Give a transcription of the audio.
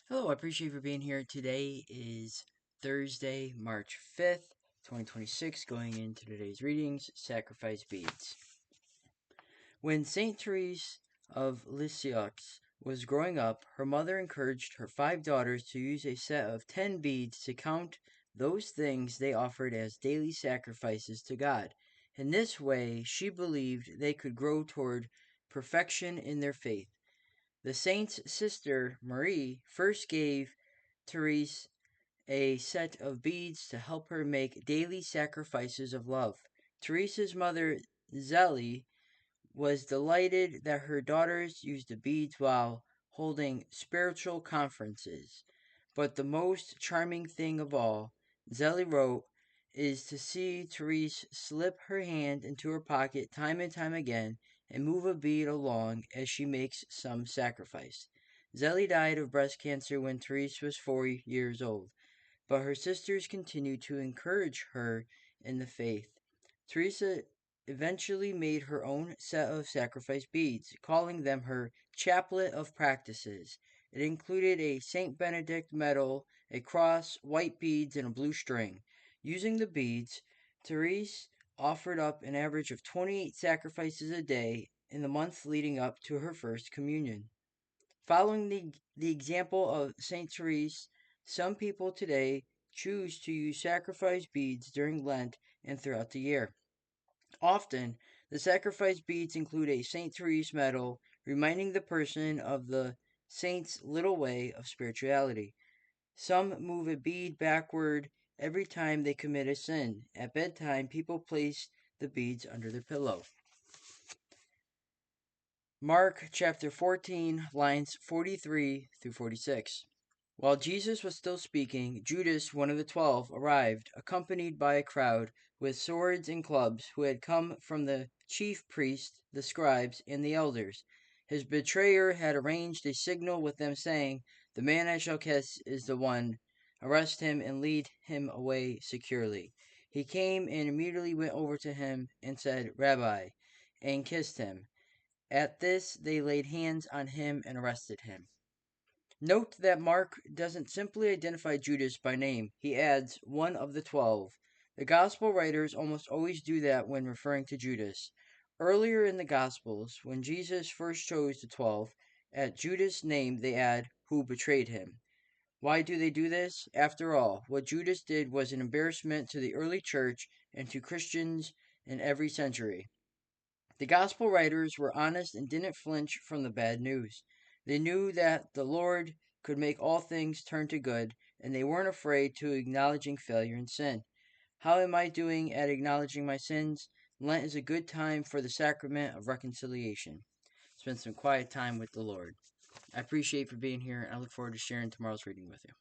Hello, I appreciate you for being here. Today is Thursday, March 5th, 2026. Going into today's readings, Sacrifice Beads. When Saint Therese of Lisieux was growing up, her mother encouraged her 5 daughters to use a set of 10 beads to count those things they offered as daily sacrifices to God. In this way, she believed they could grow toward perfection in their faith. The saint's sister, Marie, first gave Therese a set of beads to help her make daily sacrifices of love. Teresa's mother, Zélie, was delighted that her daughters used the beads while holding spiritual conferences. But the most charming thing of all, Zélie wrote, is to see Therese slip her hand into her pocket time and time again and move a bead along as she makes some sacrifice. Zélie died of breast cancer when Therese was 4 years old, but her sisters continued to encourage her in the faith. Teresa eventually made her own set of sacrifice beads, calling them her chaplet of practices. It included a Saint Benedict medal, a cross, white beads, and a blue string. Using the beads, Therese offered up an average of 28 sacrifices a day in the months leading up to her first communion. Following the example of Saint Therese, some people today choose to use sacrifice beads during Lent and throughout the year. Often, the sacrifice beads include a Saint Therese medal, reminding the person of the saint's little way of spirituality. Some move a bead backward every time they commit a sin. At bedtime, people place the beads under their pillow. Mark chapter 14, lines 43 through 46. While Jesus was still speaking, Judas, one of the 12, arrived, accompanied by a crowd with swords and clubs, who had come from the chief priests, the scribes, and the elders. His betrayer had arranged a signal with them, saying, "The man I shall kiss is the one. Arrest him and lead him away securely." He came and immediately went over to him and said, "Rabbi," and kissed him. At this, they laid hands on him and arrested him. Note that Mark doesn't simply identify Judas by name, he adds one of the 12. The Gospel writers almost always do that when referring to Judas. Earlier in the Gospels, when Jesus first chose the 12, at Judas' name they add, "who betrayed him." Why do they do this? After all, what Judas did was an embarrassment to the early church and to Christians in every century. The gospel writers were honest and didn't flinch from the bad news. They knew that the Lord could make all things turn to good, and they weren't afraid to acknowledging failure and sin. How am I doing at acknowledging my sins? Lent is a good time for the sacrament of reconciliation. Spend some quiet time with the Lord. I appreciate you for being here, and I look forward to sharing tomorrow's reading with you.